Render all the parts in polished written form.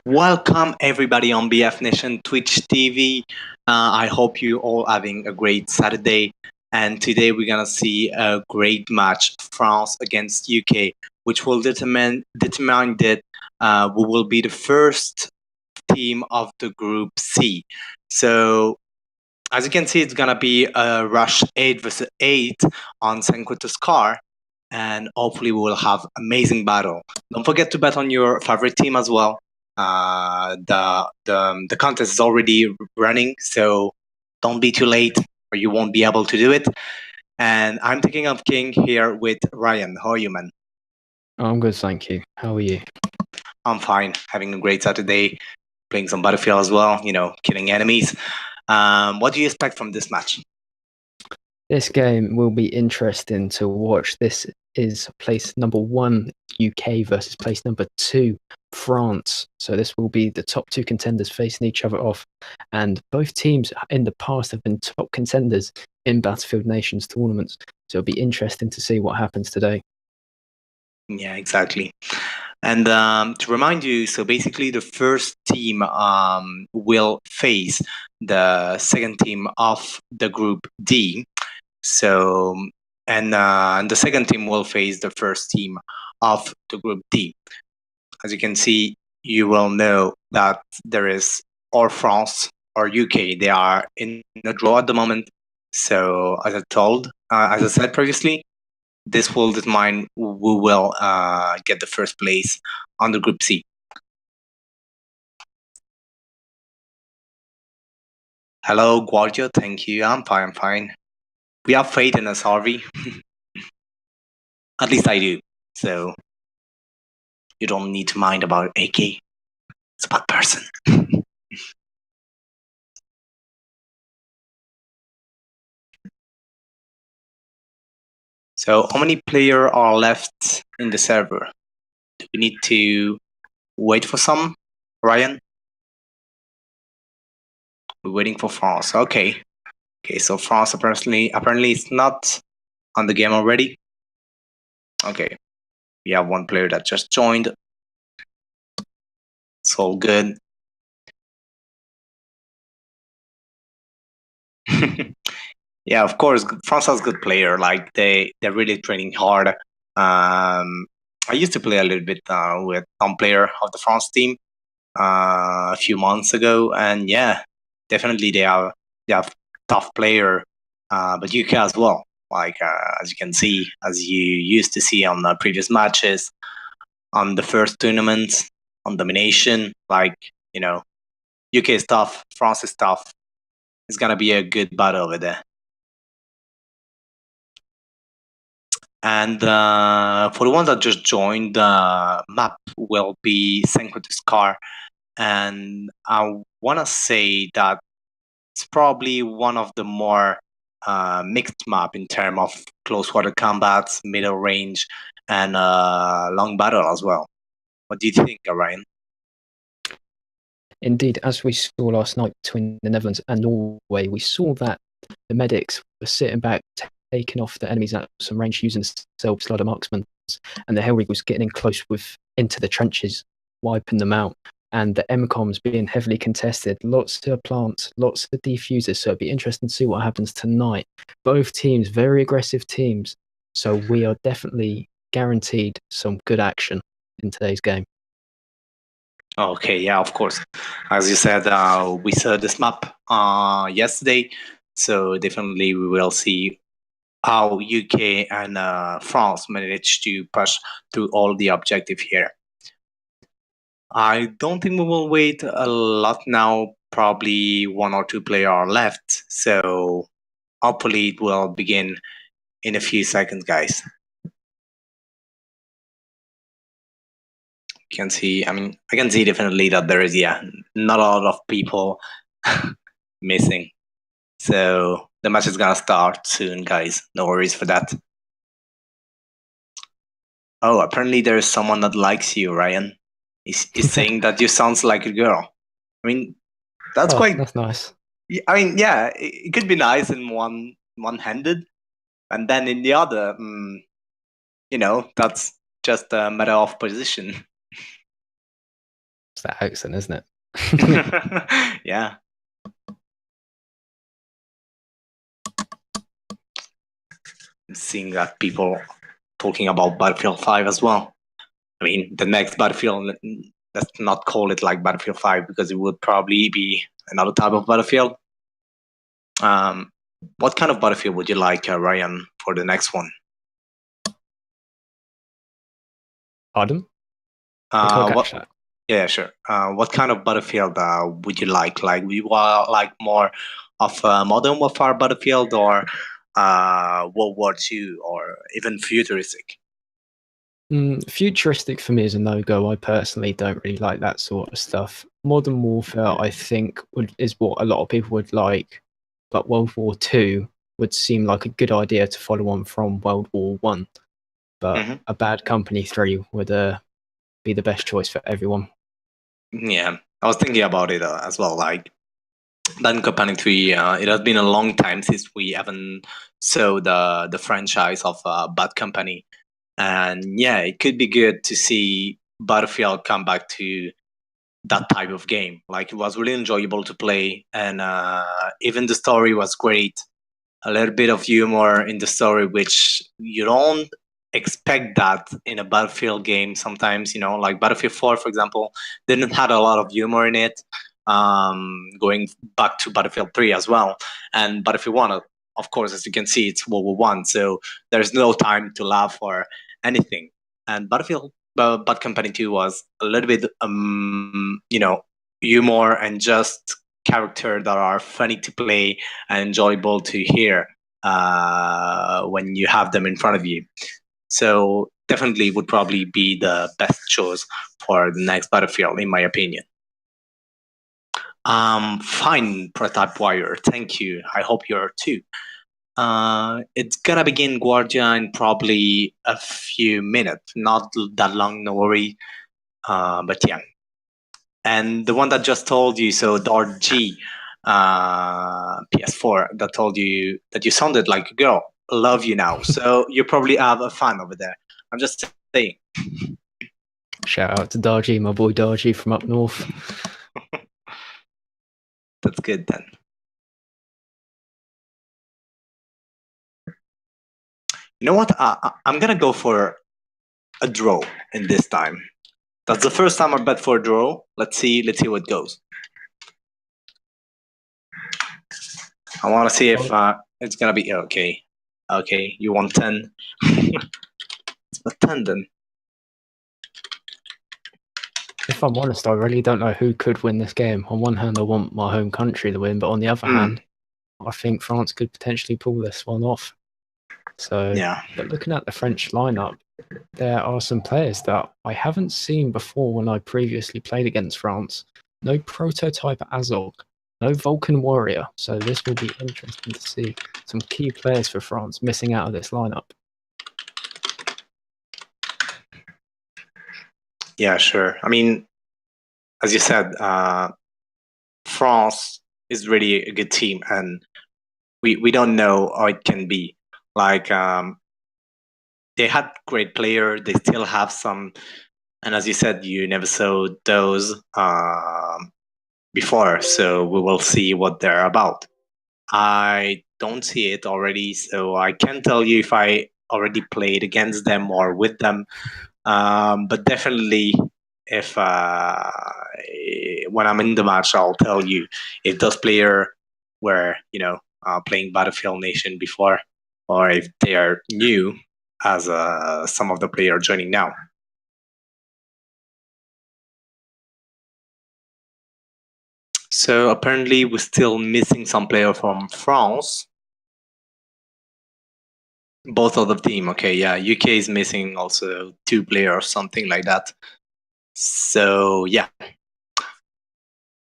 Welcome everybody on BF Nation Twitch TV. I hope you all having a great Saturday. And today we're gonna see a great match, France against UK, which will determine that we will be the first team of the Group C. So as you can see, it's gonna be a rush 8 versus 8 on Senquito's car, and hopefully we will have amazing battle. Don't forget to bet on your favorite team as well. The contest is already running, so don't be too late or you won't be able to do it. And I'm Taking of King here with Ryan. How are you, man? I'm good, thank you. How are you? I'm fine, having a great Saturday, playing some Battlefield as well, killing enemies. What do you expect from this match? This game will be interesting to watch. This is place number 1 UK versus place number 2 France. So this will be the top two contenders facing each other off. And both teams in the past have been top contenders in Battlefield Nations tournaments. So it'll be interesting to see what happens today. Yeah, exactly. And to remind you, so basically the first team will face the second team of the Group D. So, and the second team will face the first team of the Group D. As you can see, you will know that there is or France or UK. They are in a draw at the moment. So, as I said previously, this will determine who will get the first place on the Group C. Hello, Guardia. Thank you. I'm fine. We have faith in us, Harvey. At least I do. So you don't need to mind about AK. It's a bad person. So how many players are left in the server? Do we need to wait for some, Ryan? We're waiting for France. Okay. Okay, so France apparently is not on the game already. Okay. We have one player that just joined. It's all good. Yeah, of course, France has good player. Like they're really training hard. I used to play a little bit with some player of the France team a few months ago, and yeah, definitely they have tough player, but UK as well. Like as you can see, as you used to see on the previous matches, on the first tournament, on domination, like UK is tough, France is tough. It's gonna be a good battle over there. And for the ones that just joined, the map will be Senquito's car. And I want to say that it's probably one of the more mixed map in terms of close water combats, middle range, and long battle as well. What do you think, Ryan? Indeed, as we saw last night between the Netherlands and Norway, we saw that the medics were sitting back, taking off the enemies at some range using self-slider marksmen, and the Hellrig was getting in close into the trenches, wiping them out. And the MCOMs being heavily contested, lots of plants, lots of defusers. So it'd be interesting to see what happens tonight. Both teams, very aggressive teams. So we are definitely guaranteed some good action in today's game. Okay, yeah, of course. As you said, we saw this map yesterday, so definitely we will see how UK and France managed to push through all the objective here. I don't think we will wait a lot now. Probably one or two players are left, so hopefully it will begin in a few seconds, guys. You can see, I can see definitely that there is, not a lot of people missing. So the match is gonna start soon, guys. No worries for that. Oh, apparently there is someone that likes you, Ryan. He's saying that you sounds like a girl. I mean, that's That's nice. I mean, yeah, it could be nice in one-handed, and then in the other, that's just a matter of position. that accent, isn't it? Yeah. Seeing that people talking about Battlefield 5 as well. I mean, the next Battlefield, let's not call it like Battlefield 5 because it would probably be another type of Battlefield. What kind of Battlefield would you like, Ryan, for the next one? Pardon? I can't catch What? that. Yeah, sure. What kind of Battlefield would you like? Like, would you like more of a modern warfare Battlefield, or World War II, or even futuristic? Futuristic for me is a no-go. I personally don't really like that sort of stuff. Modern warfare, I think, is what a lot of people would like, but World War II would seem like a good idea to follow on from World War One. But Mhm. a Bad Company 3 would be the best choice for everyone. Yeah, I was thinking about it as well. Like, Bad Company 3, it has been a long time since we haven't saw the franchise of Bad Company. And yeah, it could be good to see Battlefield come back to that type of game. Like, it was really enjoyable to play, and even the story was great. A little bit of humor in the story, which you don't expect that in a Battlefield game. Sometimes, like Battlefield 4, for example, didn't have a lot of humor in it. Going back to Battlefield 3 as well, and Battlefield 1, of course, as you can see, it's World War One, so there's no time to laugh or anything. And Bad Company 2 was a little bit, humor and just character that are funny to play and enjoyable to hear when you have them in front of you. So definitely would probably be the best choice for the next Battlefield, in my opinion. Fine, Prototype Wire. Thank you. I hope you're too. It's gonna begin Guardia in probably a few minutes, not that long, no worry. But yeah. And the one that just told you, so Dart G, PS4, that told you that you sounded like a girl. Love you now. So you probably have a fan over there. I'm just saying. Shout out to Darji, my boy Darji from up north. That's good then. You know what? I'm gonna go for a draw in this time. That's the first time I bet for a draw. Let's see what goes. I want to see if it's gonna be okay. Okay, you want 10? It's a 10 then. If I'm honest, I really don't know who could win this game. On one hand, I want my home country to win, but on the other hand, I think France could potentially pull this one off. So, yeah. But looking at the French lineup, there are some players that I haven't seen before when I previously played against France. No Prototype Azog, no Vulcan Warrior. So this will be interesting to see some key players for France missing out of this lineup. Yeah, sure. I mean, as you said, France is really a good team, and we don't know how it can be. Like, they had great player. They still have some, and as you said, you never saw those before, so we will see what they're about. I don't see it already, so I can't tell you if I already played against them or with them. But definitely, if when I'm in the match, I'll tell you if those players were, playing Battlefield Nation before, or if they are new as some of the players joining now. So apparently, we're still missing some player from France. Both of the team, okay, yeah. UK is missing also 2 players, something like that. So yeah,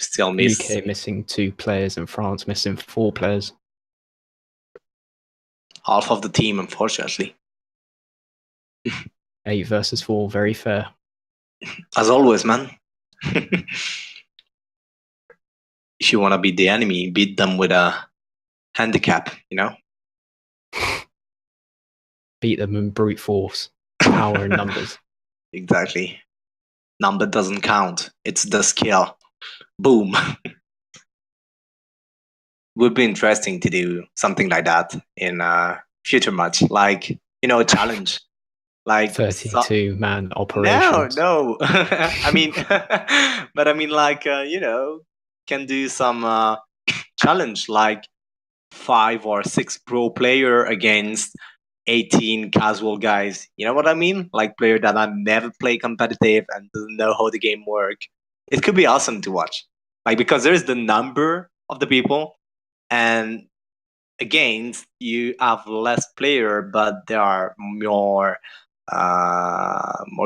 still miss UK missing 2 players and France missing 4 players. half of the team, unfortunately. 8 versus 4, very fair. As always, man. If you want to beat the enemy, beat them with a handicap, Beat them in brute force, power and numbers. Exactly. Number doesn't count. It's the skill. Boom. Would be interesting to do something like that in a future match, like, a challenge. Like 32-man operations. No. I mean, but I mean, like, can do some challenge, like 5 or 6 pro player against 18 casual guys. You know what I mean? Like player that I never play competitive and doesn't know how the game work. It could be awesome to watch. Like, because there's the number of the people, and against you have less player, but they are more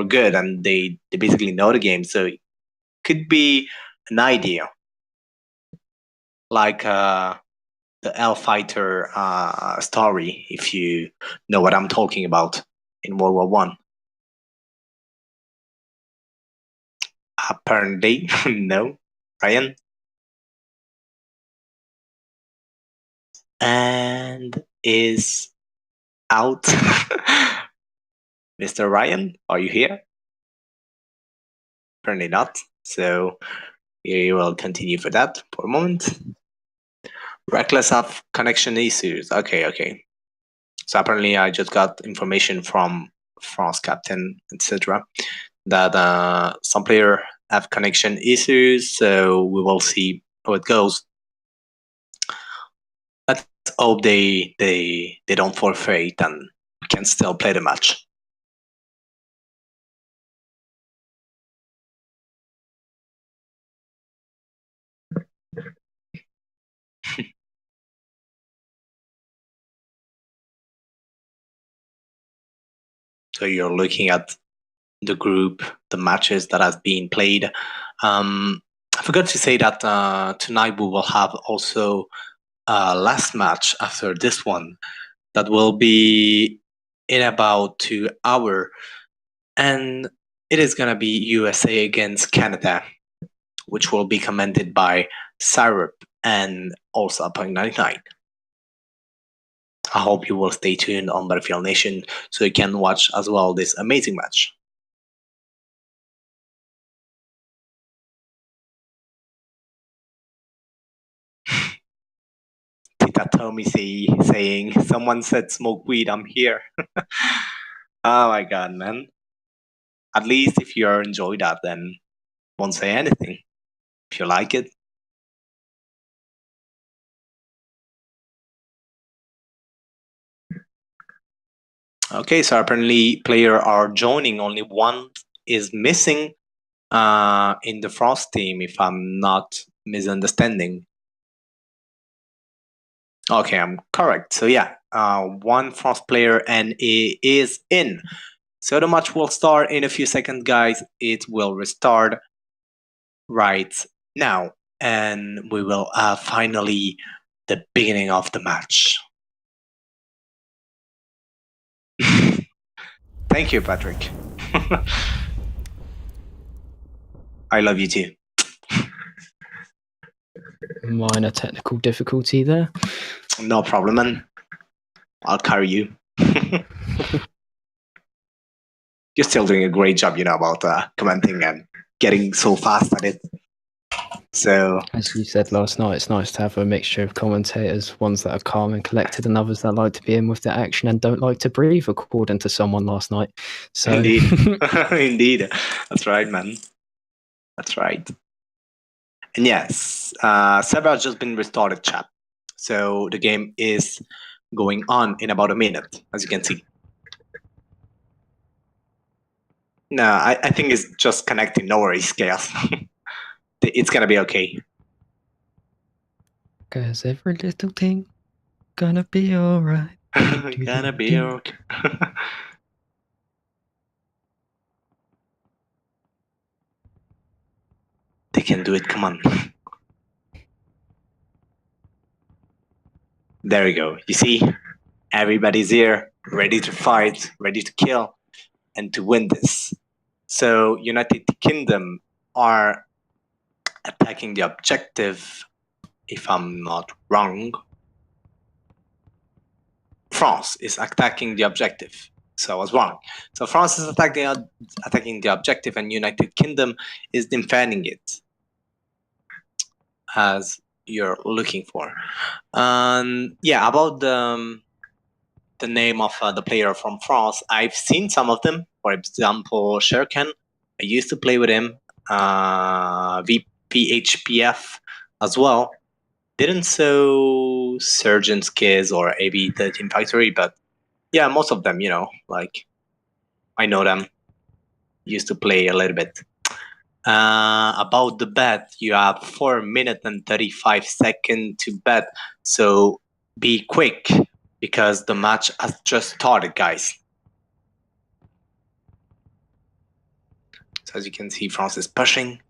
good, and they basically know the game. So it could be an idea, like the L Fighter story, if you know what I'm talking about, in World War One. Apparently, no. Ryan? And is out. Mr. Ryan, are you here? Apparently not. So we will continue for that for a moment. Reckless have connection issues. Okay. So apparently I just got information from France captain, etc., that some player have connection issues. So we will see how it goes. Let's hope they don't forfeit and can still play the match. So you're looking at the group, the matches that have been played. I forgot to say that tonight we will have also a last match after this one that will be in about 2 hours, and it is gonna be USA against Canada, which will be commented by Syrup and also Point99. I hope you will stay tuned on Battlefield Nation so you can watch as well this amazing match. Tita Tommy saying, someone said smoke weed, I'm here. Oh my god, man. At least if you enjoy that, then won't say anything. If you like it. Okay, so apparently player are joining. Only one is missing in the Frost team, if I'm not misunderstanding. Okay, I'm correct. So yeah, one Frost player and it is in. So the match will start in a few seconds, guys. It will restart right now, and we will have finally the beginning of the match. Thank you, Patrick. I love you too. Minor technical difficulty there. No problem, man. I'll carry you. You're still doing a great job, about commenting and getting so fast at it. So, as you said last night, it's nice to have a mixture of commentators, ones that are calm and collected, and others that like to be in with the action and don't like to breathe, according to someone last night. So indeed, indeed, that's right, man. That's right. And yes, server has just been restarted, chat. So the game is going on in about a minute, as you can see. No, I think it's just connecting. No worries, Chaos. It's gonna be okay. Cause every little thing gonna be alright. Gonna be okay. They can do it. Come on. There we go. You see, everybody's here, ready to fight, ready to kill, and to win this. So United Kingdom are attacking the objective, if I'm not wrong. France is attacking the objective. So I was wrong. So France is attacking the objective, and United Kingdom is defending it, as you're looking for. Yeah, about the name of the player from France, I've seen some of them. For example, Sherkan. I used to play with him. VPHPF as well. Didn't show Surgeon's Kids or AB13 Factory, but yeah, most of them, like I know them. Used to play a little bit. About the bet, you have 4 minutes and 35 seconds to bet, so be quick because the match has just started, guys. So as you can see, France is pushing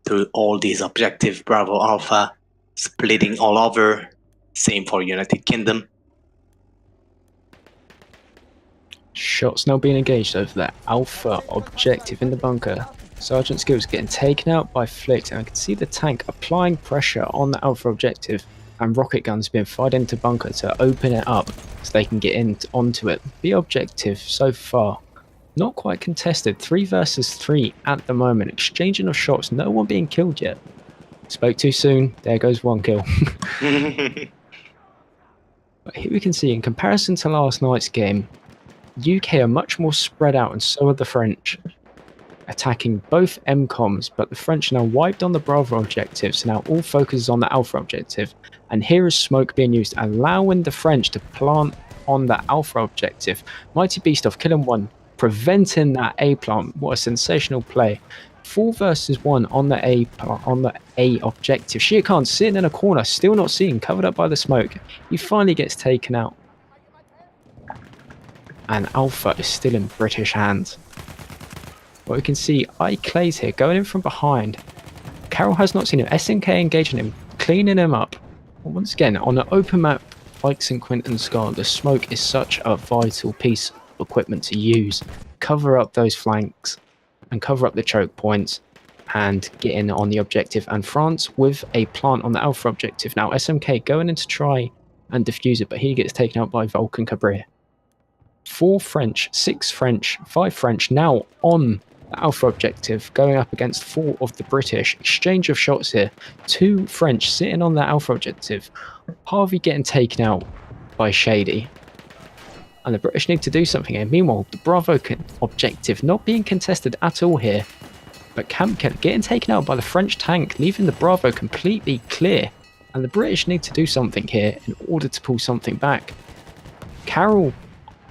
through all these objectives. Bravo Alpha splitting all over. Same for United Kingdom. Shots now being engaged over that Alpha objective in the bunker. Sergeant Skills getting taken out by Flicked, and I can see the tank applying pressure on the Alpha objective, and rocket guns being fired into bunker to open it up so they can get onto it. The objective so far not quite contested, 3 versus 3 at the moment, exchanging of shots, no one being killed yet. Spoke too soon, there goes 1 kill. But here we can see, in comparison to last night's game, UK are much more spread out, and so are the French, attacking both MCOMs, but the French are now wiped on the Bravo objective, so now all focus is on the Alpha objective, and here is smoke being used, allowing the French to plant on the Alpha objective. Mighty Beast off killing 1, preventing that A plant. What a sensational play. 4 versus 1 on the A objective. Shere Khan sitting in a corner, still not seen, covered up by the smoke. He finally gets taken out. And Alpha is still in British hands. What we can see, Clay's here, going in from behind. Carroll has not seen him. SNK engaging him, cleaning him up. Once again, on an open map like St. Quentin Scar, the smoke is such a vital piece of equipment to use. Cover up those flanks and cover up the choke points and get in on the objective. And France with a plant on the Alpha objective. Now SMK going in to try and defuse it, but he gets taken out by Vulcan Cabrir. 4 French, 6 French, 5 French now on the Alpha objective, going up against 4 of the British. Exchange of shots here. 2 French sitting on the Alpha objective. Harvey getting taken out by Shady. And the British need to do something here. Meanwhile, the Bravo objective not being contested at all here. But Camp getting taken out by the French tank, leaving the Bravo completely clear. And the British need to do something here in order to pull something back. Carroll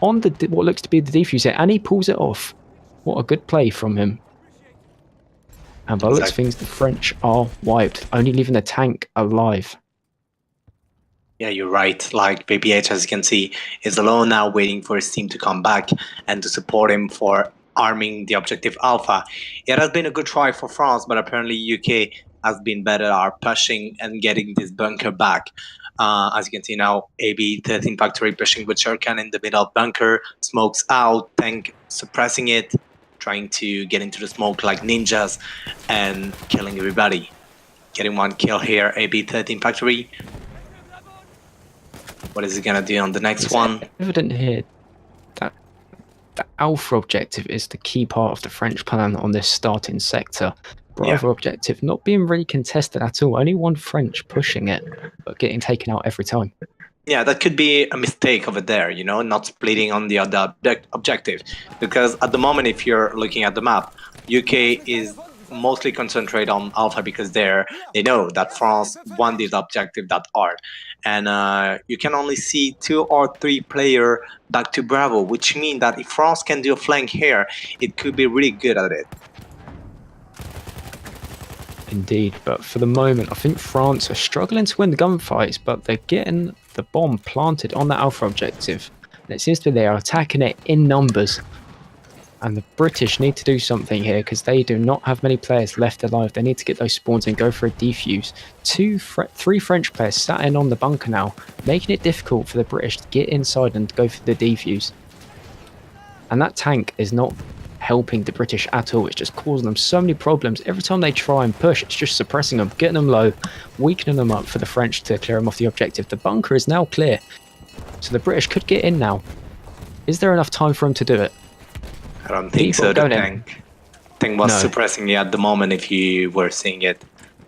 on what looks to be the defuse here, and he pulls it off. What a good play from him. And by the looks of things, the French are wiped, only leaving the tank alive. Yeah, you're right. Like BPH, as you can see, is alone now, waiting for his team to come back and to support him for arming the objective Alpha. It has been a good try for France, but apparently UK has been better at pushing and getting this bunker back. As you can see now, AB13 Factory pushing with Shurkan in the middle bunker, smokes out, tank suppressing it, trying to get into the smoke like ninjas and killing everybody. Getting 1 kill here, AB13 Factory. What is he gonna do on the next one? Evident here that the Alpha objective is the key part of the French plan on this starting sector. Bravo objective not being really contested at all. Only 1 French pushing it, but getting taken out every time. Yeah, that could be a mistake over there, not splitting on the other objective. Because at the moment, if you're looking at the map, UK is mostly concentrated on Alpha because they know that France won this objective that hard. And you can only see 2 or 3 players back to Bravo, which means that if France can do a flank here, it could be really good at it. Indeed, but for the moment, I think France are struggling to win the gunfights, but they're getting the bomb planted on the Alpha objective. And it seems to be they are attacking it in numbers. And the British need to do something here because they do not have many players left alive. They need to get those spawns and go for a defuse. 3 French players sat in on the bunker now, making it difficult for the British to get inside and go for the defuse. And that tank is not helping the British at all. It's just causing them so many problems. Every time they try and push, it's just suppressing them, getting them low, weakening them up for the French to clear them off the objective. The bunker is now clear, so the British could get in now. Is there enough time for him to do it? I don't think so. The Going tank was No. suppressing it at the moment if you were seeing it.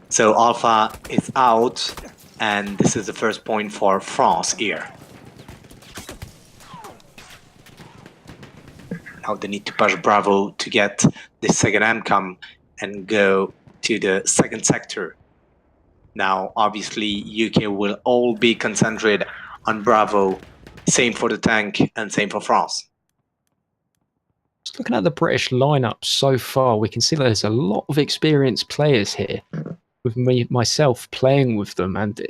So Alpha is out, and this is the first point for France here. Now they need to push Bravo to get the second MCOM and go to the second sector. Now, obviously, UK will all be concentrated on Bravo. Same for the tank and same for France. Just looking at the British lineup so far, we can see that there's a lot of experienced players here, with myself playing with them. And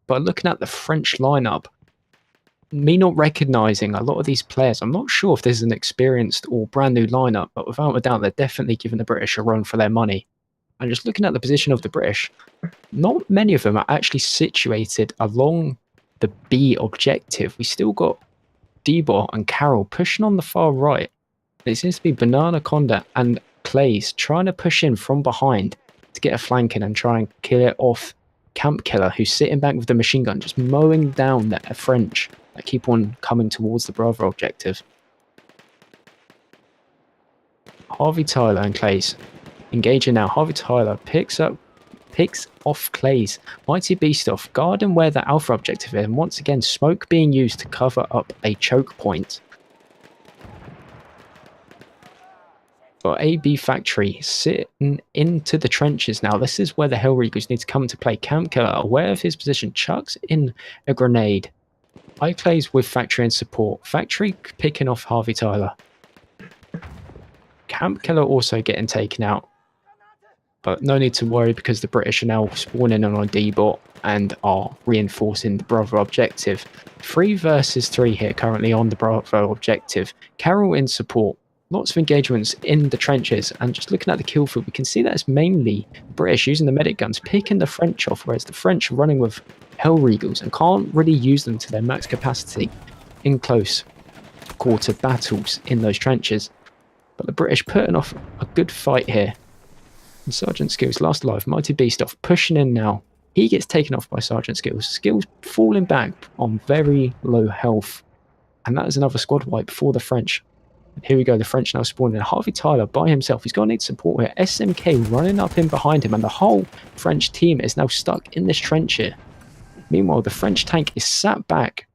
by looking at the French lineup, me not recognizing a lot of these players, I'm not sure if this is an experienced or brand new lineup, but without a doubt, they're definitely giving the British a run for their money. And just looking at the position of the British, not many of them are actually situated along the B objective. We still got Debot and Carroll pushing on the far right. It seems to be Banana Conda and Clays trying to push in from behind to get a flank in and try and kill it off Camp Killer, who's sitting back with the machine gun, just mowing down the French that keep on coming towards the Bravo objective. Harvey Tyler and Clays engaging now. Harvey Tyler picks off Clays. Mighty Beast off, guarding where the Alpha objective is, and once again smoke being used to cover up a choke point. Got AB Factory sitting into the trenches now. This is where the Hellreagers need to come to play. Camp Killer, aware of his position, chucks in a grenade. Clays with Factory in support. Factory picking off Harvey Tyler. Camp Killer also getting taken out. But no need to worry because the British are now spawning in on D-bot and are reinforcing the Bravo objective. 3 versus 3 here currently on the Bravo objective. Carroll in support. Lots of engagements in the trenches, and just looking at the kill field, we can see that it's mainly British using the medic guns, picking the French off, whereas the French are running with Hellreagers and can't really use them to their max capacity in close quarter battles in those trenches. But the British putting off a good fight here. And Sergeant Skills, last alive, Mighty Beast off, pushing in now. He gets taken off by Sergeant Skills. Skills falling back on very low health. And that is another squad wipe for the French. Here we go, the French now spawning. Harvey Tyler by himself. He's going to need support here. SMK running up in behind him, and the whole French team is now stuck in this trench here. Meanwhile, the French tank is sat back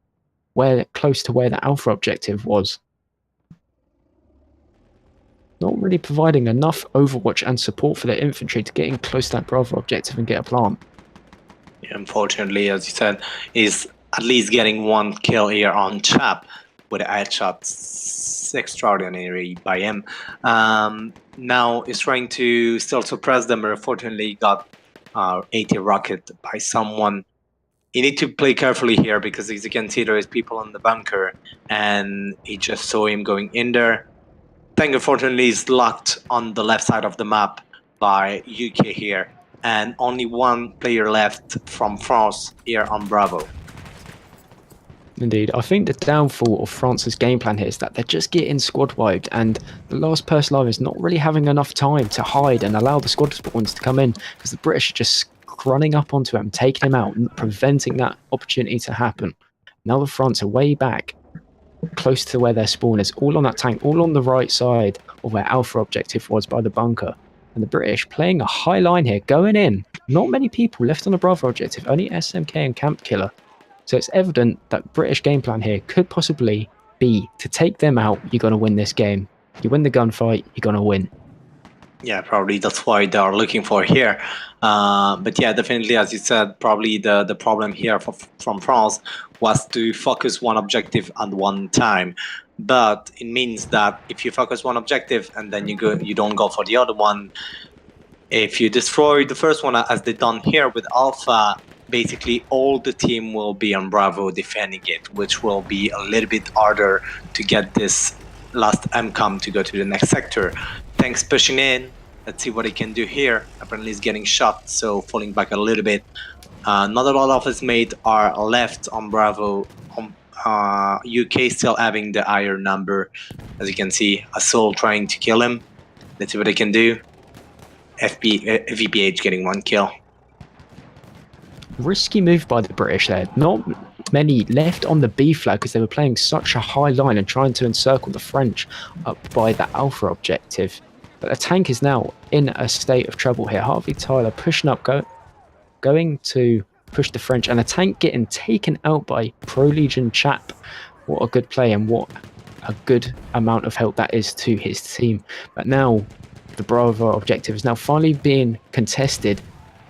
close to where the Alpha objective was. Not really providing enough overwatch and support for their infantry to get in close to that Bravo objective and get a plant. Yeah, unfortunately, as you said, is at least getting 1 kill here on Chap with a headshot. Extraordinary by him. Now is trying to still suppress them, but unfortunately got 80 rocket by someone. You need to play carefully here because as you can see there is people in the bunker and he just saw him going in there. Tank unfortunately is locked on the left side of the map by UK here, and only 1 player left from France here on Bravo. Indeed, I think the downfall of France's game plan here is that they're just getting squad wiped, and the last person alive is not really having enough time to hide and allow the squad spawns to come in, because the British are just running up onto him, taking him out, and preventing that opportunity to happen. Now the France are way back, close to where their spawn is, all on that tank, all on the right side of where Alpha objective was by the bunker. And the British playing a high line here, going in. Not many people left on the Bravo objective, only SMK and Camp Killer. So it's evident that British game plan here could possibly be to take them out, you're going to win this game. You win the gunfight, you're going to win. Yeah, probably that's why they are looking for here. But yeah, definitely, as you said, probably the problem here from France was to focus one objective at one time. But it means that if you focus one objective and then you don't go for the other one, if you destroy the first one as they done here with Alpha, basically all the team will be on Bravo defending it, which will be a little bit harder to get this last MCOM to go to the next sector. Tanks pushing in. Let's see what he can do here. Apparently he's getting shot, so falling back a little bit. Not a lot of his mates are left on Bravo. UK still having the higher number. As you can see, Assault trying to kill him. Let's see what they can do. VPH getting 1 kill. Risky move by the British there. many left on the B flag because they were playing such a high line and trying to encircle the French up by the Alpha objective. But the tank is now in a state of trouble here. Harvey Tyler pushing up, going to push the French, and the tank getting taken out by Pro Legion Chap. What a good play, and what a good amount of help that is to his team. But now the Bravo objective is now finally being contested,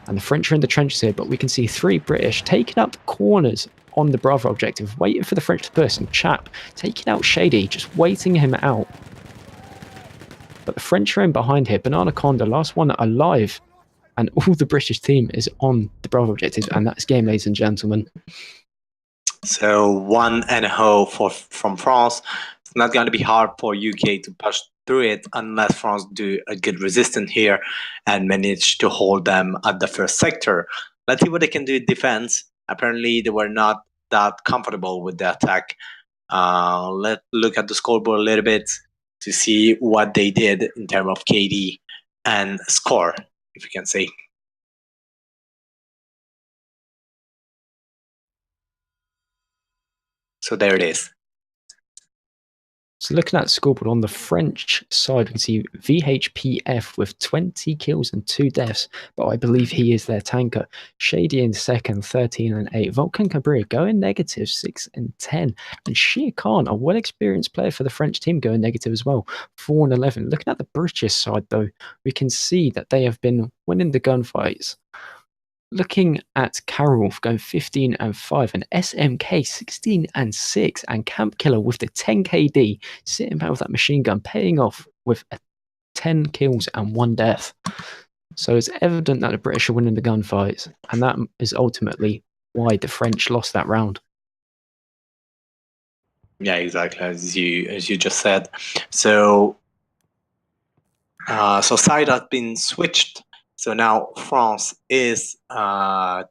and the French are in the trenches here, but we can see 3 British taking up the corners on the Bravo objective, waiting for the French to burst, and Chap taking out Shady, just waiting him out. But the French are in behind here. Banana Conda, last one alive, and all the British team is on the Bravo objective, and that's game, ladies and gentlemen. So 1-0 from France. It's not going to be hard for UK to push through it unless France do a good resistance here and manage to hold them at the first sector. Let's see what they can do in defense. Apparently, they were not that comfortable with the attack. Let's look at the scoreboard a little bit to see what they did in terms of KD and score, if you can say. So there it is. So looking at the scoreboard on the French side, we can see VHPF with 20 kills and 2 deaths, but I believe he is their tanker. Shady in second, 13 and 8. Volcan Cabria going negative, 6 and 10. And Shir Khan, a well-experienced player for the French team, going negative as well, 4 and 11. Looking at the British side, though, we can see that they have been winning the gunfights. Looking at Carol going 15 and 5, and SMK 16 and 6, and Camp Killer with the 10 KD sitting back with that machine gun, paying off with 10 kills and 1 death. So it's evident that the British are winning the gunfights, and that is ultimately why the French lost that round. Yeah, exactly, as you just said. So side has been switched. So now France is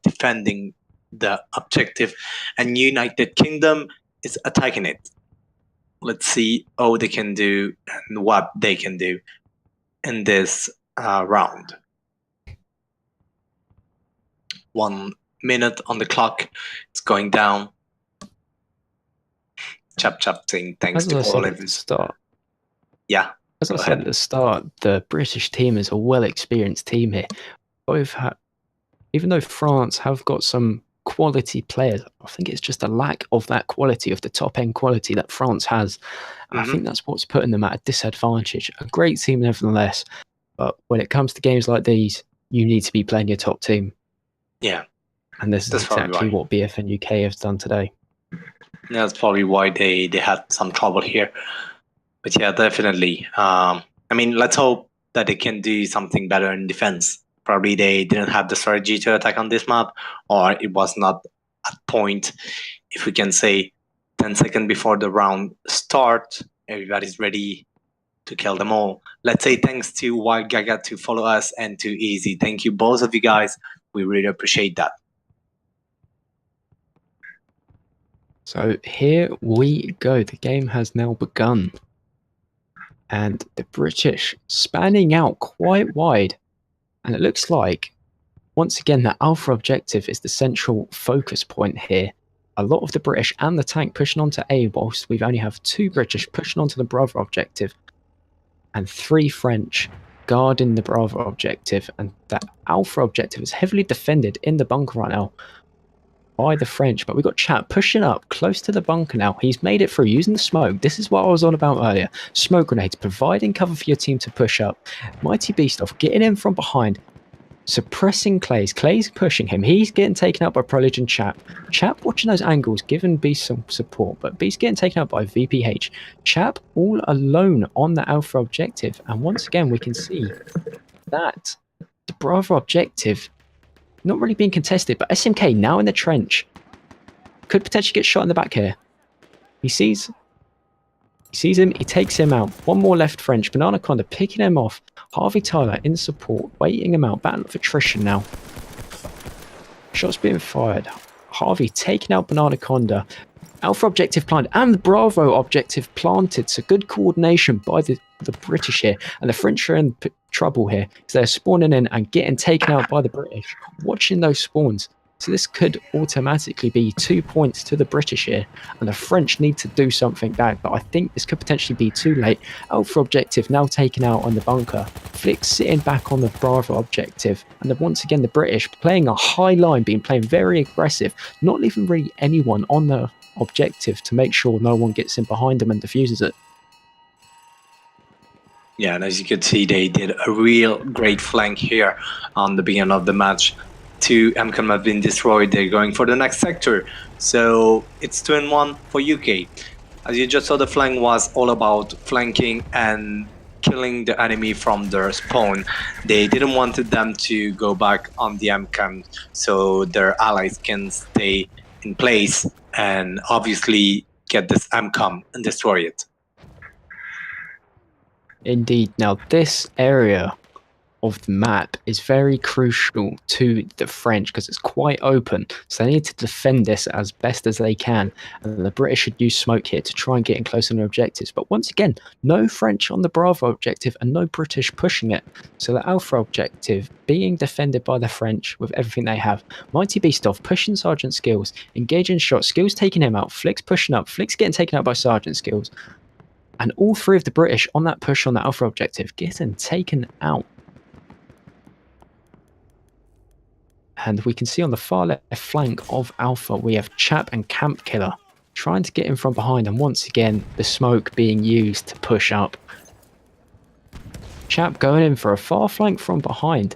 defending the objective, and United Kingdom is attacking it. Let's see how they can do and what they can do in this round. 1 minute on the clock. It's going down. Chap saying thanks to all of us. Yeah. As I said at the start, the British team is a well-experienced team here. Even though France have got some quality players, I think it's just a lack of that quality, of the top-end quality that France has. And I think that's what's putting them at a disadvantage. A great team nevertheless, but when it comes to games like these, you need to be playing your top team. Yeah. And this is exactly what BFN UK has done today. That's probably why they had some trouble here. But yeah, definitely. I mean, let's hope that they can do something better in defense. Probably they didn't have the strategy to attack on this map, or it was not at point, if we can say, 10 seconds before the round start. Everybody's ready to kill them all. Let's say thanks to Wild Gaga to follow us, and to Easy. Thank you, both of you guys. We really appreciate that. So here we go. The game has now begun. And the British spanning out quite wide. And it looks like, once again, that Alpha objective is the central focus point here. A lot of the British and the tank pushing onto A, whilst we only have 2 British pushing onto the Bravo objective, and 3 French guarding the Bravo objective. And that Alpha objective is heavily defended in the bunker right now by the French, but we've got Chat pushing up close to the bunker now. He's made it through using the smoke. This is what I was on about earlier. Smoke grenades, providing cover for your team to push up. Mighty Beast off, getting in from behind, suppressing Clay's. Clay's pushing him. He's getting taken out by Prolege and Chap. Chap watching those angles, giving Beast some support, but Beast getting taken out by VPH. Chap all alone on the Alpha objective, and once again we can see that the Bravo objective not really being contested, but SMK now in the trench. Could potentially get shot in the back here. He sees him, he takes him out. 1 more left French. Banana Conda picking him off. Harvey Tyler in support, waiting him out. Battling for attrition now. Shots being fired. Harvey taking out Banana Conda. Alpha objective planted, and the Bravo objective planted. So good coordination by the British here. And the French are in trouble here, because they're spawning in and getting taken out by the British. Watching those spawns, So this could automatically be 2 points to the British here, and the French need to do something back, but I think this could potentially be too late. Alpha objective now taken out on the bunker. Flick sitting back on the Bravo objective, and then once again the British playing a high line, playing very aggressive, not leaving really anyone on the objective to make sure no one gets in behind them and defuses it. Yeah, and as you can see, they did a real great flank here on the beginning of the match. 2 MCOM have been destroyed. They're going for the next sector. So it's 2-1 for UK. As you just saw, the flank was all about flanking and killing the enemy from their spawn. They didn't want them to go back on the MCOM so their allies can stay in place and obviously get this MCOM and destroy it. Indeed. Now, this area of the map is very crucial to the French because it's quite open, so they need to defend this as best as they can, and the British should use smoke here to try and get in close on their objectives. But once again, no French on the Bravo objective and no British pushing it, so the Alpha objective being defended by the French with everything they have. Mighty Beast off, pushing Sergeant Skills, engaging shots, Skills taking him out, Flick's pushing up, Flick's getting taken out by Sergeant Skills, and all 3 of the British on that push on the Alpha objective getting taken out. And we can see on the far left flank of Alpha, we have Chap and Camp Killer trying to get in from behind, and once again, the smoke being used to push up. Chap going in for a far flank from behind.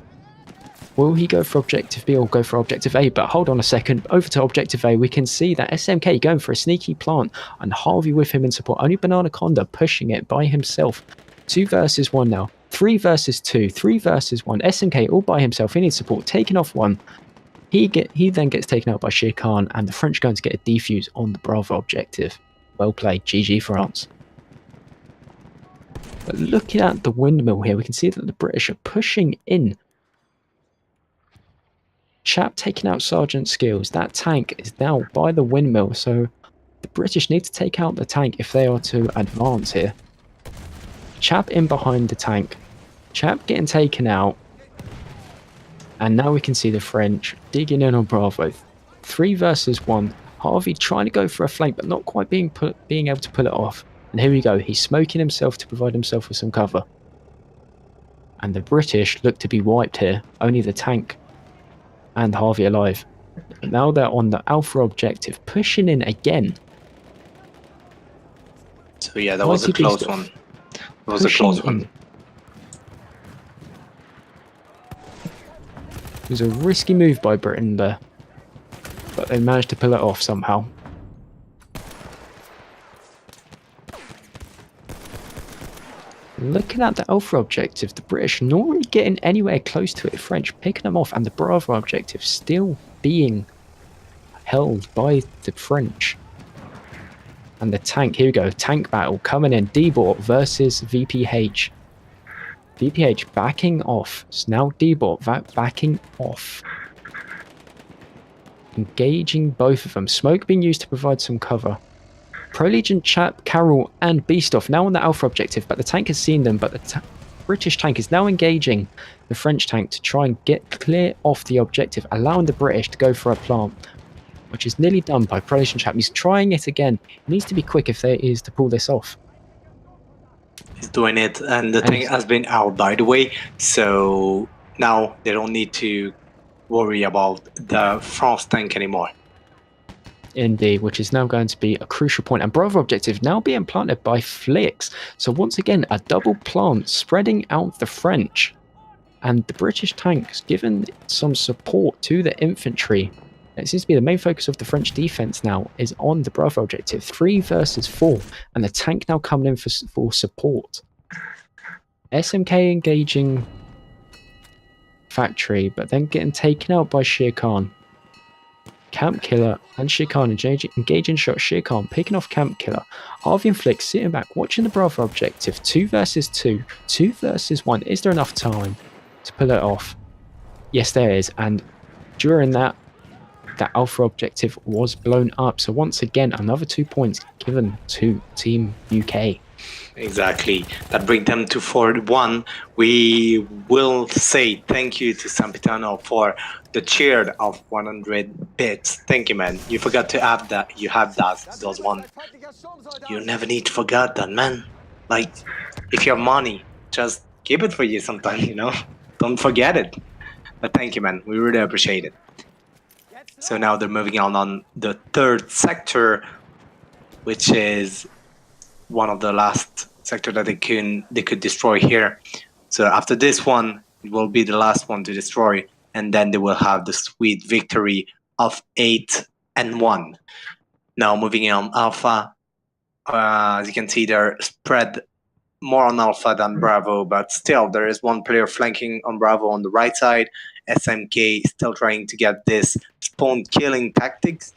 Will he go for Objective B or go for Objective A? But hold on a second, over to Objective A, we can see that SMK going for a sneaky plant, and Harvey with him in support. Only Banana Conda pushing it by himself. 2 versus 1 now. 3 versus 2, 3 versus 1. SMK all by himself. He needs support. Taking off 1. He then gets taken out by Shere Khan, and the French going to get a defuse on the Bravo objective. Well played. GG France. But looking at the windmill here, we can see that the British are pushing in. Chap taking out Sergeant Skills. That tank is now by the windmill, so the British need to take out the tank if they are to advance here. Chap in behind the tank. Chap getting taken out. And now we can see the French digging in on Bravo. 3 versus 1. Harvey trying to go for a flank, but not quite being able to pull it off. And here we go. He's smoking himself to provide himself with some cover. And the British look to be wiped here. Only the tank and Harvey alive. Now they're on the Alpha objective, pushing in again. So yeah, that was a close one. That was a close one. It was a risky move by Britain there, but they managed to pull it off somehow. Looking at the Alpha objective, the British not really getting anywhere close to it. French picking them off, and the Bravo objective still being held by the French. And the tank, here we go, tank battle coming in. Debort versus VPH. VPH backing off. It's now Debort backing off. Engaging both of them. Smoke being used to provide some cover. Pro Legion, Chap, Carol, and Beastoff now on the Alpha objective, but the tank has seen them, but the British tank is now engaging the French tank to try and get clear off the objective, allowing the British to go for a plant, which is nearly done by Pro Legion Chap. He's trying it again. He needs to be quick if there is to pull this off. He's doing it, and the tank has been out, by the way, so now they don't need to worry about the France tank anymore. Indeed, which is now going to be a crucial point. And Bravo objective now being planted by Flicks. So once again, a double plant spreading out the French. And the British tanks giving some support to the infantry. It seems to be the main focus of the French defense now is on the Bravo objective. 3 versus 4. And the tank now coming in for support. SMK engaging Factory, but then getting taken out by Shere Khan. Camp Killer and Shere Khan engaging shot. Shere Khan picking off Camp Killer. Harvey and Flick sitting back watching the Bravo objective. 2 versus 2. 2 versus 1. Is there enough time to pull it off? Yes, there is. And during that Alpha objective was blown up. So once again, another 2 points given to Team UK. Exactly. That brings them to 4-1. We will say thank you to Sampitano for the cheer of 100 bits. Thank you, man. You forgot to add that. You have those one. You never need to forget that, man. Like, if you have money, just keep it for you sometimes, you know? Don't forget it. But thank you, man. We really appreciate it. So now they're moving on the third sector, which is one of the last sector that they could destroy here. So after this one, it will be the last one to destroy, and then they will have the sweet victory of 8-1. Now moving on Alpha. As you can see, they're spread more on Alpha than Bravo, but still there is one player flanking on Bravo on the right side. SMK still trying to get this spawn killing tactics.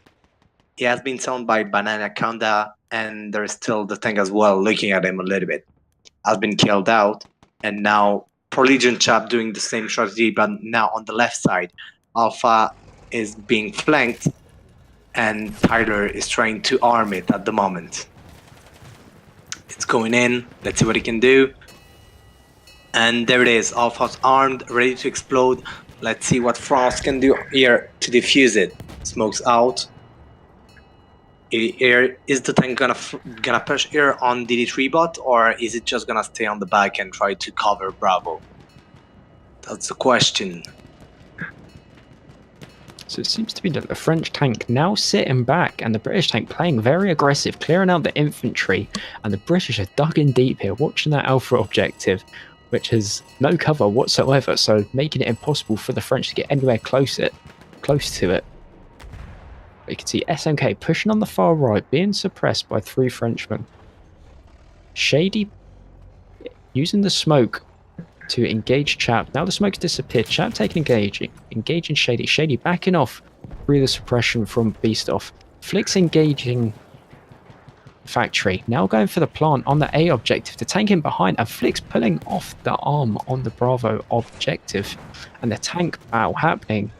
He has been sound by Banana Kanda, and there's still the tank as well looking at him a little bit. Has been killed out, and now Prolegion Chap doing the same strategy, but now on the left side. Alpha is being flanked, and Tyler is trying to arm it at the moment. It's going in. Let's see what he can do. And there it is. Alpha's armed, ready to explode. Let's see what France can do here to defuse it. Smokes out. Here, is the tank gonna push here on DD3 bot, or is it just gonna stay on the back and try to cover Bravo? That's the question. So it seems to be that the French tank now sitting back and the British tank playing very aggressive, clearing out the infantry, and the British are dug in deep here, watching that Alpha objective, which has no cover whatsoever, so making it impossible for the French to get anywhere close to it. But you can see SMK pushing on the far right, being suppressed by 3 Frenchmen. Shady using the smoke to engage Chap. Now the smoke's disappeared. Chap taking engaging Shady. Shady backing off through the suppression from Beastoff. Flick's engaging Factory. Now going for the plant on the A objective to tank him behind, and Flick's pulling off the arm on the Bravo objective. And the tank battle happening.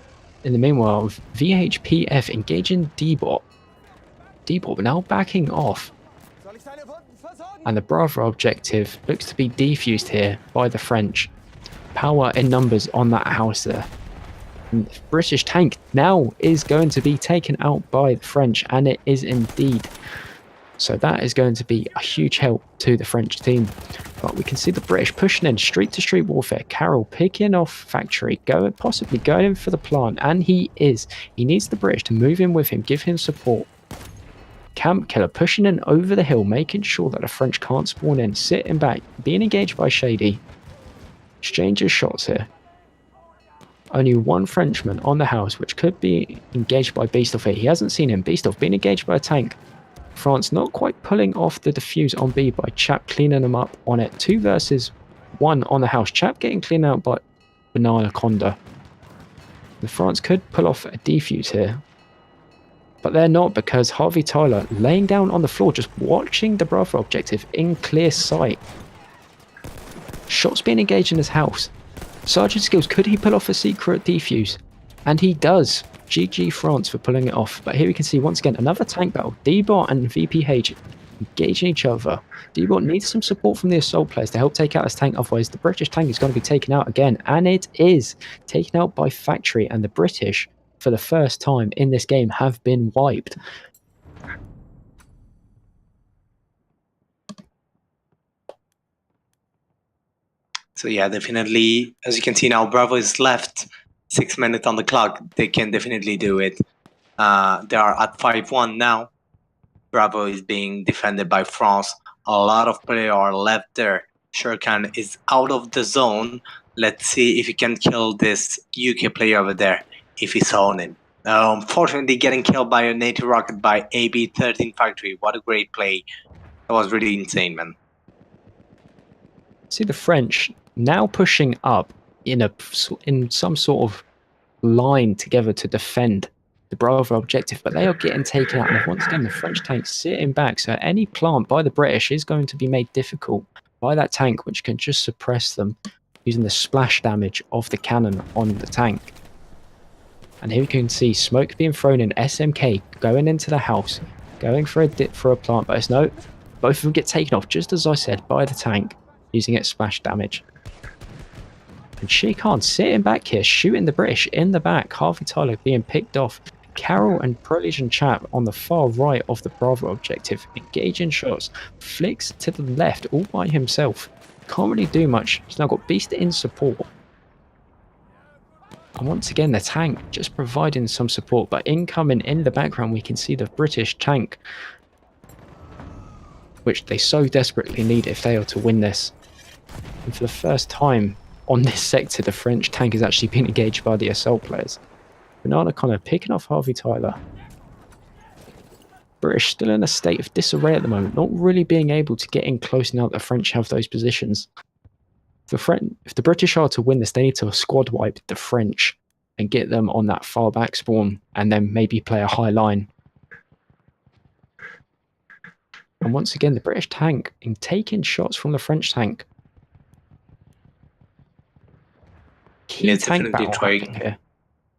In the meanwhile, VHPF engaging D-Bot. D-Bot now backing off. And the Bravo objective looks to be defused here by the French. Power in numbers on that house there. And the British tank now is going to be taken out by the French, and it is indeed. So that is going to be a huge help to the French team. But we can see the British pushing in street-to-street warfare. Carroll picking off Factory, possibly going in for the plant, and he is. He needs the British to move in with him, give him support. Camp Killer pushing in over the hill, making sure that the French can't spawn in, sitting back, being engaged by Shady. Exchanges shots here. Only 1 Frenchman on the house, which could be engaged by Beastoff here. He hasn't seen him. Beastoff being engaged by a tank. France not quite pulling off the defuse on B by Chap cleaning them up on it. 2 versus 1 on the house. Chap getting cleaned out by Banana Conda. The France could pull off a defuse here. But they're not, because Harvey Tyler laying down on the floor, just watching the Bravo objective in clear sight. Shots being engaged in his house. Sergeant Skills, could he pull off a secret defuse? And he does. GG France for pulling it off. But here we can see once again another tank battle. D-Bot and VPH engaging each other. D-Bot needs some support from the assault players to help take out his tank, otherwise the British tank is going to be taken out again. And it is taken out by Factory, and the British, for the first time in this game, have been wiped. So yeah, definitely, as you can see now, Bravo is left 6 minutes on the clock. They can definitely do it. They are at 5-1 now. Bravo is being defended by France. A lot of players are left there. Shurkan is out of the zone. Let's see if he can kill this UK player over there, if he's on him. Unfortunately, getting killed by a native rocket by AB-13 Factory. What a great play. That was really insane, man. See the French now pushing up in some sort of line together to defend the Bravo objective, but they are getting taken out. And once again, the French tank sitting back, so any plant by the British is going to be made difficult by that tank, which can just suppress them using the splash damage of the cannon on the tank. And here you can see smoke being thrown in. SMK going into the house, going for a plant, but it's no. Both of them get taken off, just as I said, by the tank, using its splash damage. And Shikan sitting back here, shooting the British in the back. Harvey Tyler being picked off. Carroll and Proligion Chap on the far right of the Bravo objective, engaging shots. Flicks to the left all by himself. Can't really do much. He's now got Beast in support. And once again, the tank just providing some support. But incoming in the background, we can see the British tank, which they so desperately need if they are to win this. And for the first time on this sector, the French tank has actually been engaged by the assault players. Banana Connor picking off Harvey Tyler. British still in a state of disarray at the moment, not really being able to get in close now that the French have those positions. If the British are to win this, they need to squad wipe the French and get them on that far back spawn and then maybe play a high line. And once again, the British tank in taking shots from the French tank. Key tank battle happening here.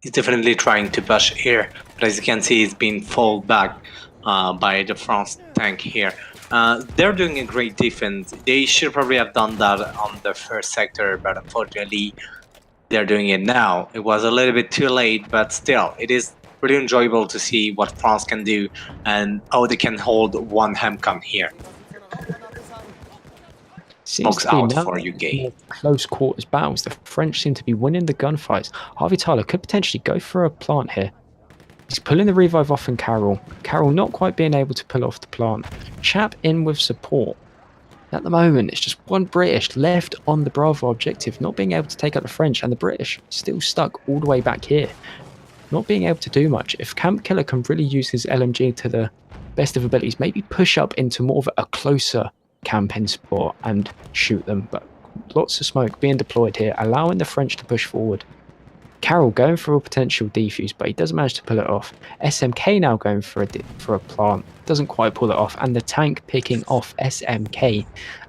He's definitely trying to push here, but as you can see, he's been fought back by the France tank here. They're doing a great defense. They should probably have done that on the first sector, but unfortunately, they're doing it now. It was a little bit too late, but still, it is pretty enjoyable to see what France can do and how they can hold one HEMCOM here. Smokes out for UK. Close quarters battles. The French seem to be winning the gunfights. Harvey Tyler could potentially go for a plant here. He's pulling the revive off on Carroll. Carroll not quite being able to pull off the plant. Chap in with support. At the moment, it's just one British left on the Bravo objective, not being able to take out the French, and the British still stuck all the way back here, not being able to do much. If Camp Killer can really use his LMG to the best of abilities, maybe push up into more of a closer campaign spot and shoot them, but lots of smoke being deployed here, allowing the French to push forward. Carroll going for a potential defuse, but he doesn't manage to pull it off. SMK now going for a plant, doesn't quite pull it off, and the tank picking off SMK.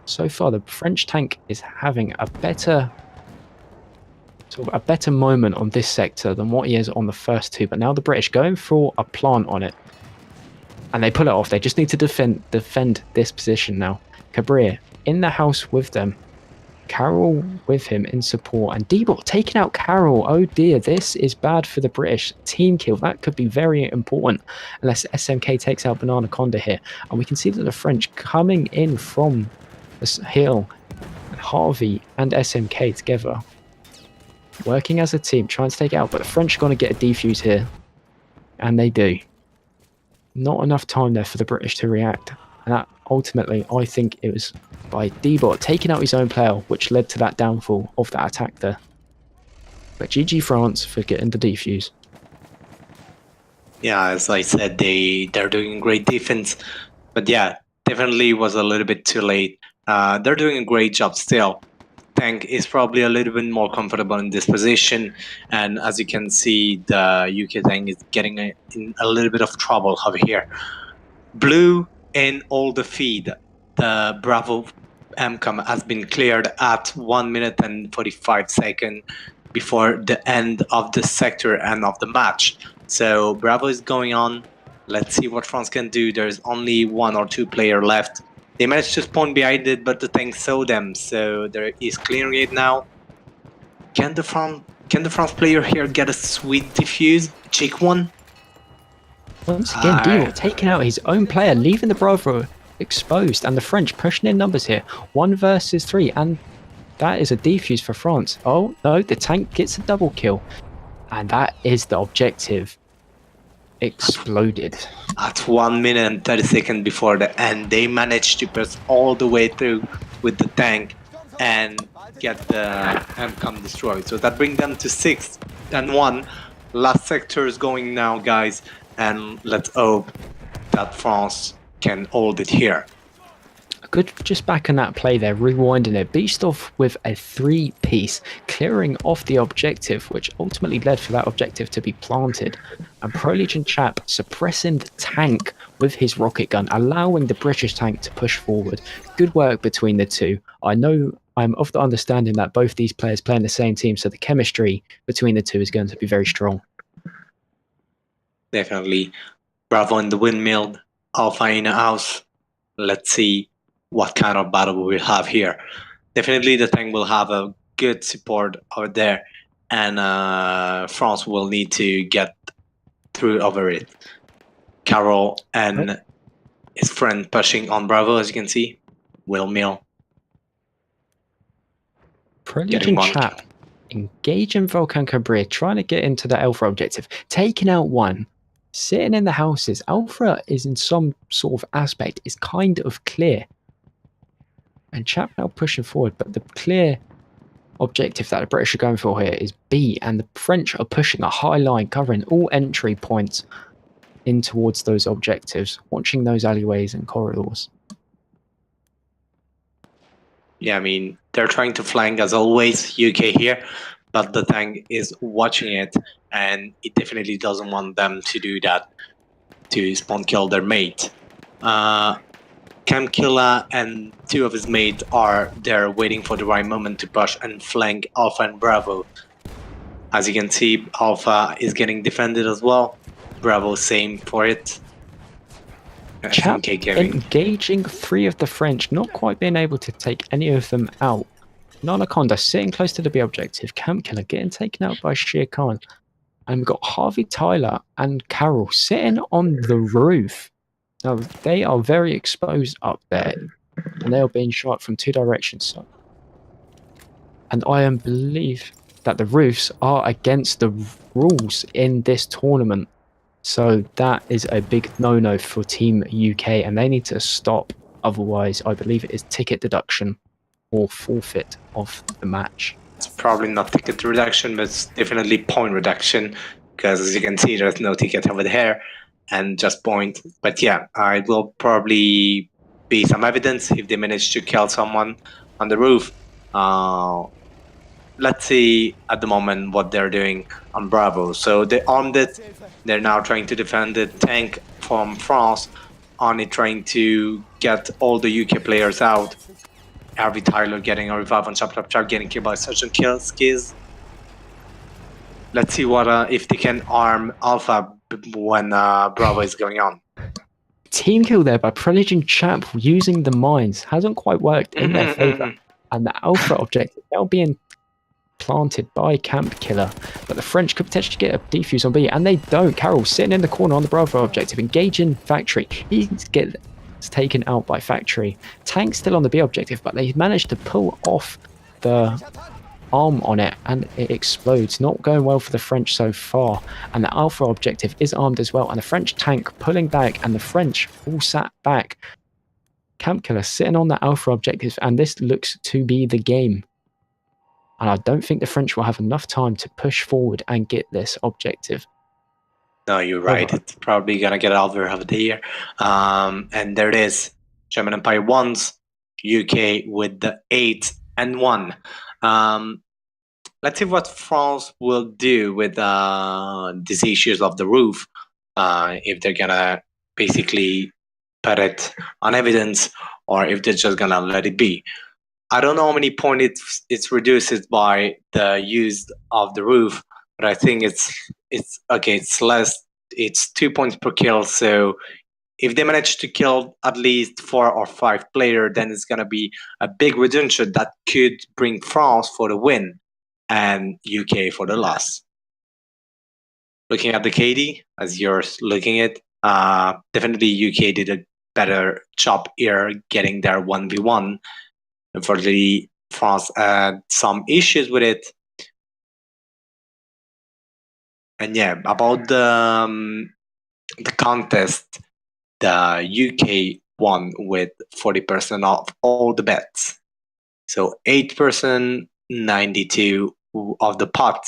So far, the French tank is having a better moment on this sector than what he is on the first two. But now the British going for a plant on it, and they pull it off. They just need to defend this position now. Cabrir in the house with them. Carroll with him in support, and D-Bot taking out Carroll. Oh dear, this is bad for the British. Team kill, that could be very important unless SMK takes out Banana Conda here. And we can see that the French coming in from this hill, Harvey and SMK together, working as a team, trying to take it out, but the French are going to get a defuse here, and they do. Not enough time there for the British to react, and that ultimately, I think it was by D-Bot taking out his own player, which led to that downfall of that attack there. But GG France for getting the defuse. Yeah, as I said, they're doing great defense, but yeah, definitely was a little bit too late. They're doing a great job still. Tank is probably a little bit more comfortable in this position, and as you can see, the UK tank is getting in a little bit of trouble over here. Blue in all the feed. The Bravo MCOM has been cleared at 1 minute and 45 seconds before the end of the sector and of the match. So Bravo is going on. Let's see what France can do. There's only 1 or 2 players left. They managed to spawn behind it, but the tank saw them, so there is clearing it now. Can the France player here get a sweet defuse? Check one. Once again, D-Bot taking out his own player, leaving the Bravo exposed, and the French pushing in numbers here. 1 versus 3, and that is a defuse for France. Oh no, the tank gets a double kill, and that is the objective. Exploded. At 1 minute and 30 seconds before the end, they managed to press all the way through with the tank and get the MCOM destroyed. So that brings them to 6-1. Last sector is going now, guys, and let's hope that France can hold it here. Good, just back on that play there, rewinding it. Beast off with a 3-piece, clearing off the objective, which ultimately led for that objective to be planted. And Pro Legion Chap suppressing the tank with his rocket gun, allowing the British tank to push forward. Good work between the two. I know I'm of the understanding that both these players play in the same team, so the chemistry between the two is going to be very strong. Definitely. Bravo in the windmill, Alpha in the house. Let's see what kind of battle we will have here. Definitely the tank will have a good support over there, and France will need to get through over it. Carroll and his friend pushing on Bravo, as you can see. Will Mill. Brilliant chap. Engaging Volcan Cabria, trying to get into the Alpha objective. Taking out one. Sitting in the houses. Alpha is in some sort of aspect is kind of clear. And chap now pushing forward, but the clear objective that the British are going for here is B, and the French are pushing a high line, covering all entry points in towards those objectives, watching those alleyways and corridors. Yeah, I mean, they're trying to flank as always, UK here, but the tank is watching it, and it definitely doesn't want them to do that, to spawn kill their mate. Cam Killer and two of his mates are there waiting for the right moment to push and flank Alpha and Bravo. As you can see, Alpha is getting defended as well. Bravo, same for it. Chap engaging three of the French, not quite being able to take any of them out. Nanaconda sitting close to the B objective. Camp Killer getting taken out by Shere Khan. And we've got Harvey Tyler and Carroll sitting on the roof. Now, they are very exposed up there. And they are being shot from two directions. And I believe that the roofs are against the rules in this tournament. So that is a big no-no for Team UK, and they need to stop. Otherwise, I believe it is ticket deduction or forfeit of the match. It's probably not ticket reduction, but it's definitely point reduction, because as you can see, there's no ticket over there, and just point. But yeah, it will probably be some evidence if they manage to kill someone on the roof. Let's see at the moment what they're doing on Bravo. So they armed it. They're now trying to defend the tank from France. Only trying to get all the UK players out. Harvey Tyler getting a revive on Chop, getting killed by Sergeant Skizz. Let's see what if they can arm Alpha when Bravo is going on. Team kill there by Preligion Chap using the mines hasn't quite worked in their favor, and the Alpha objective now being planted by Camp Killer, but the French could potentially get a defuse on B, and they don't. Carroll sitting in the corner on the Bravo objective, engaging Factory. He gets taken out by Factory. Tank still on the B objective, but they managed to pull off the arm on it, and it explodes. Not going well for the French so far, and the Alpha objective is armed as well, and the French tank pulling back, and the French all sat back. Camp Killer sitting on the Alpha objective, and this looks to be the game. And I don't think the French will have enough time to push forward and get this objective. No, you're right. It's probably going to get over here. And there it is. German Empire wins. UK with the 8-1. Let's see what France will do with these issues of the roof. If they're going to basically put it on evidence, or if they're just going to let it be. I don't know how many points it's reduced by the use of the roof, but I think it's okay. It's less. It's 2 points per kill. So if they manage to kill at least 4 or 5 players, then it's gonna be a big reduction that could bring France for the win and UK for the loss. Looking at the KD as you're looking at, definitely UK did a better job here getting their 1v1. Unfortunately, France had some issues with it. And yeah, about the contest, the UK won with 40% of all the bets. So 8%, 92 of the pot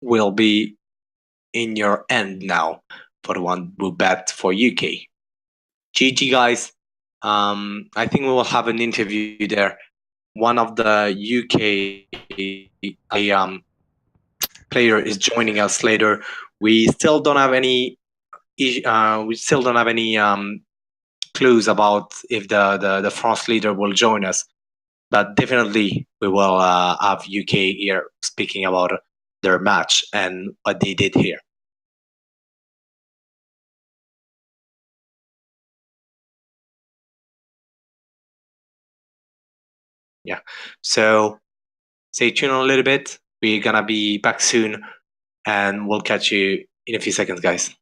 will be in your end now for the one who bet for UK. GG guys. I think we will have an interview there. One of the UK player is joining us later. We still don't have any. Clues about if the France leader will join us, but definitely we will have UK here speaking about their match and what they did here. Yeah, so stay tuned a little bit. We're gonna be back soon, and we'll catch you in a few seconds, guys.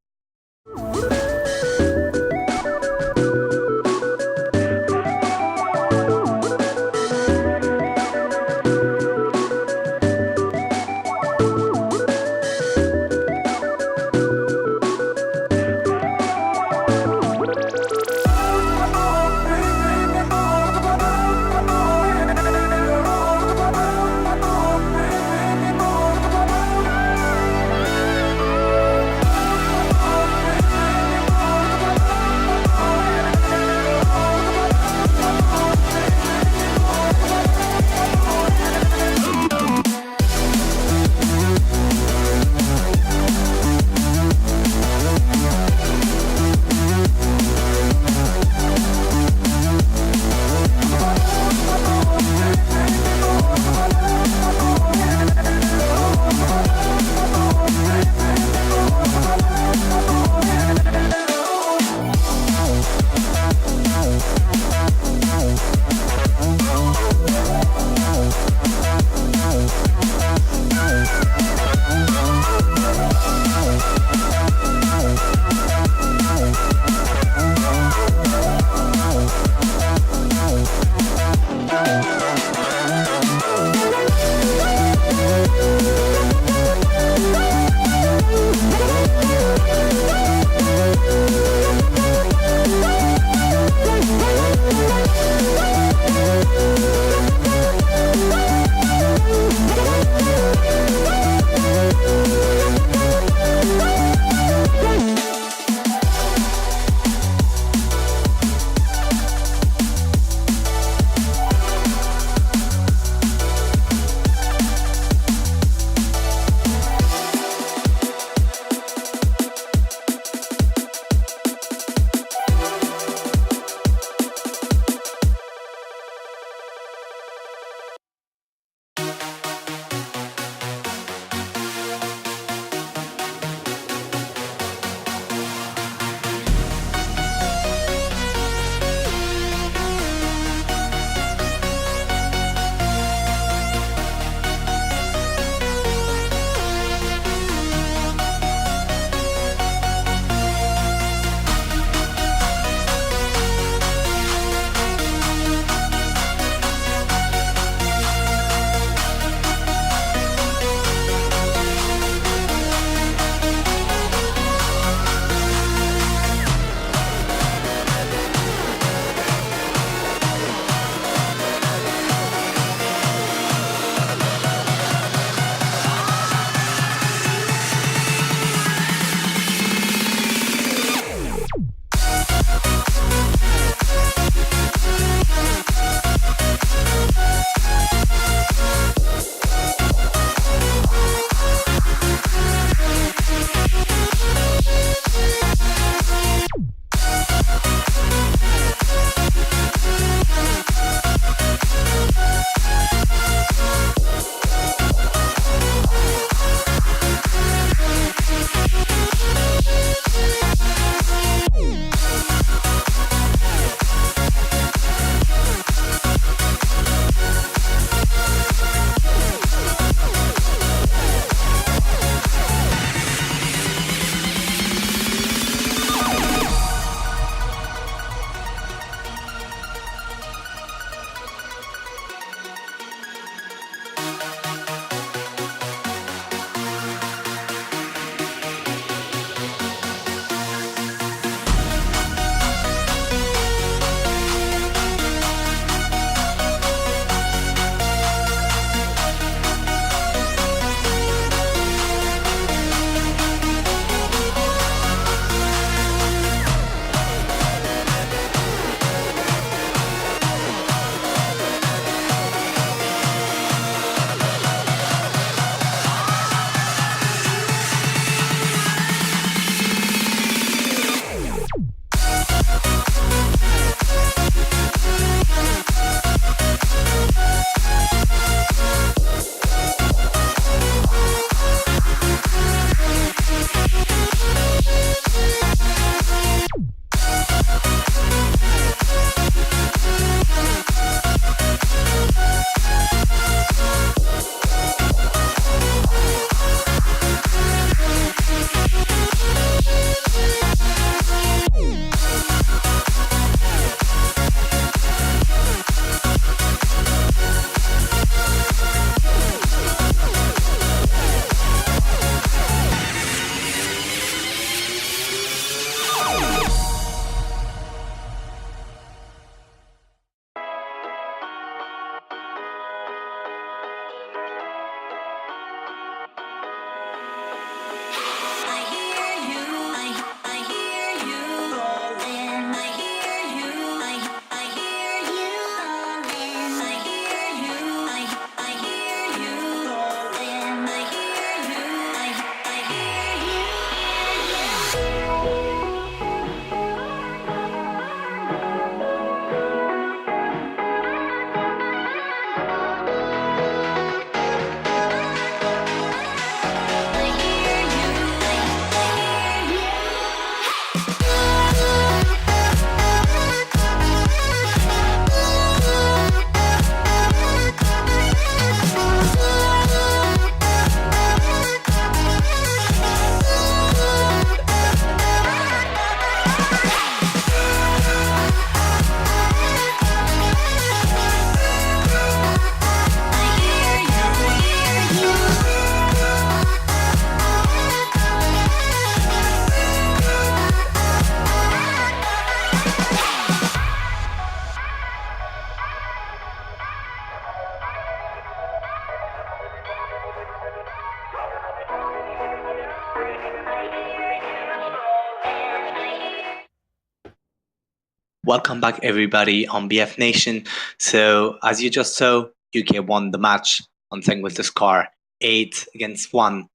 Welcome back, everybody, on BF Nation. So, as you just saw, UK won the match on thing with the score 8-1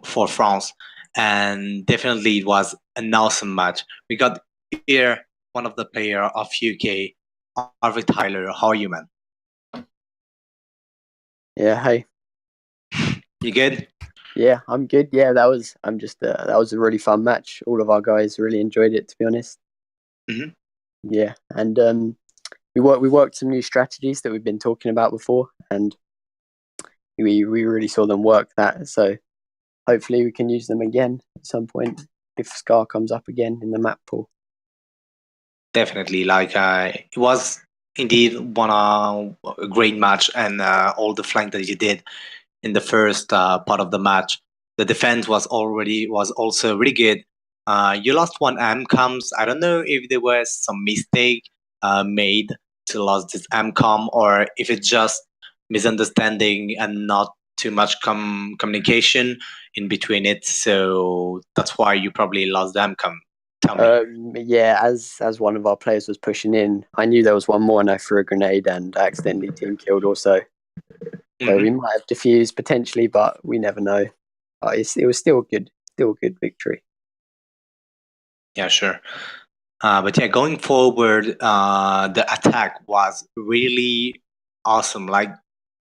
for France, and definitely it was an awesome match. We got here one of the player of UK, Harvey Tyler. How are you, man? Yeah, hey. You good? Yeah, I'm good. Yeah, that was a really fun match. All of our guys really enjoyed it, to be honest. Mm-hmm. Yeah, and we worked some new strategies that we've been talking about before, and we really saw them work that. So hopefully we can use them again at some point if Scar comes up again in the map pool. Definitely, it was indeed a great match, and all the flank that you did in the first part of the match. The defense was also really good. You lost one MCOMs. I don't know if there was some mistake made to lose this MCOM, or if it's just misunderstanding and not too much communication in between it. So that's why you probably lost the MCOM. Tell me. Yeah, as one of our players was pushing in, I knew there was one more, and I threw a grenade and accidentally team killed also. So we might have defused potentially, but we never know. It was still a good victory. Yeah, sure. But yeah, going forward, the attack was really awesome. Like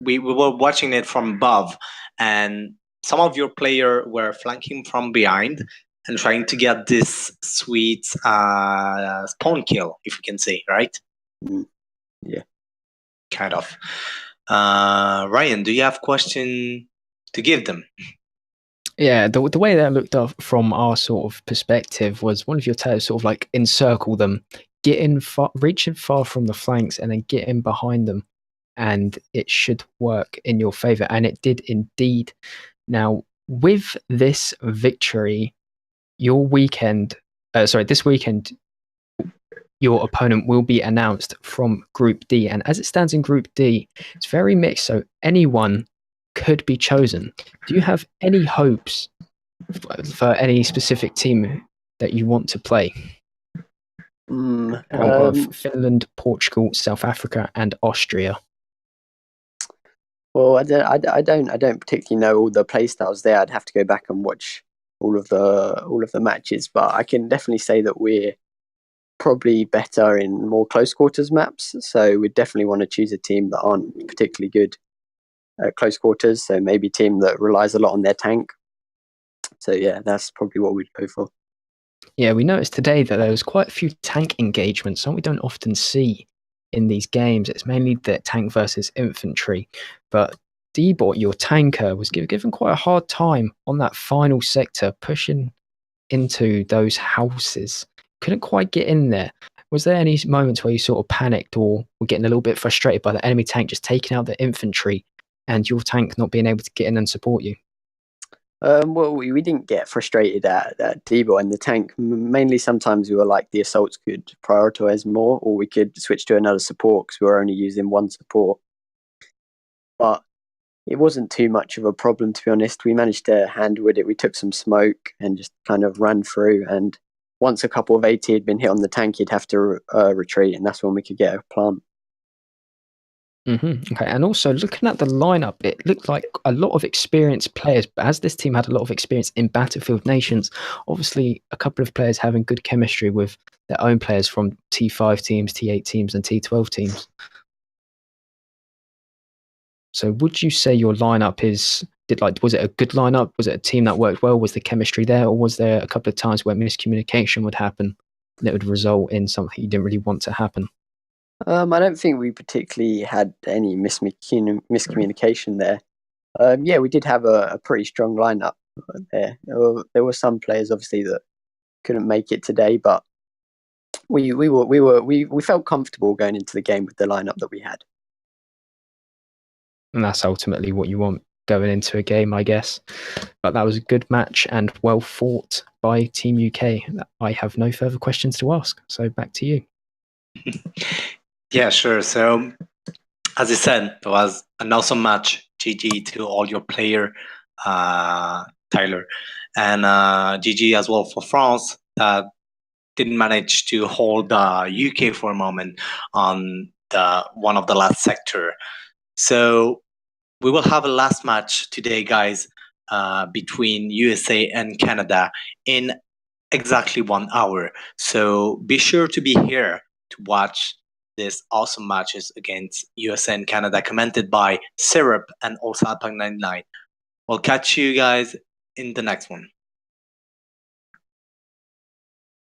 we were watching it from above, and some of your player were flanking from behind and trying to get this sweet spawn kill, if you can say, right? Yeah. Kind of. Ryan, do you have question to give them? Yeah, the way that looked up from our sort of perspective was one of your tales sort of like encircle them, reaching far from the flanks, and then get in behind them, and it should work in your favor, and it did indeed. Now, with this victory, this weekend, your opponent will be announced from Group D, and as it stands in Group D, it's very mixed, so anyone could be chosen. Do you have any hopes for any specific team that you want to play? Of Finland, Portugal, South Africa, and Austria. Well, I don't particularly know all the play styles there. I'd have to go back and watch all of the matches, but I can definitely say that we're probably better in more close quarters maps. So we definitely want to choose a team that aren't particularly good at close quarters. So maybe a team that relies a lot on their tank. So yeah, that's probably what we'd go for. Yeah, we noticed today that there was quite a few tank engagements, something we don't often see in these games. It's mainly the tank versus infantry. But D-Bot, your tanker, was given quite a hard time on that final sector, pushing into those houses. Couldn't quite get in there. Was there any moments where you sort of panicked or were getting a little bit frustrated by the enemy tank just taking out the infantry and your tank not being able to get in and support you? Well, we didn't get frustrated at Debo and the tank. Mainly, sometimes we were like the assaults could prioritize more, or we could switch to another support because we were only using one support. But it wasn't too much of a problem, to be honest. We managed to handle it. We took some smoke and just kind of ran through. And once a couple of AT had been hit on the tank, you'd have to retreat, and that's when we could get a plant. Okay, and also looking at the lineup, it looked like a lot of experienced players, but as this team had a lot of experience in Battlefield Nations, obviously a couple of players having good chemistry with their own players from T5 teams, T8 teams, and T12 teams. So would you say your lineup was it a good lineup? Was it a team that worked well? Was the chemistry there, or was there a couple of times where miscommunication would happen and it would result in something you didn't really want to happen? I don't think we particularly had any miscommunication there. Yeah, we did have a pretty strong lineup there. There were some players obviously that couldn't make it today, but we felt comfortable going into the game with the lineup that we had. And that's ultimately what you want. going into a game, I guess. But that was a good match and well fought by Team UK. I have no further questions to ask, so back to you. Yeah, sure. So, as I said, it was an awesome match. GG to all your player, Tyler, and GG as well for France that didn't manage to hold UK for a moment on the one of the last sector. So we will have a last match today, guys, between USA and Canada in exactly 1 hour. So be sure to be here to watch this awesome matches against USA and Canada, commented by Syrup and also Alpine 99. We'll catch you guys in the next one.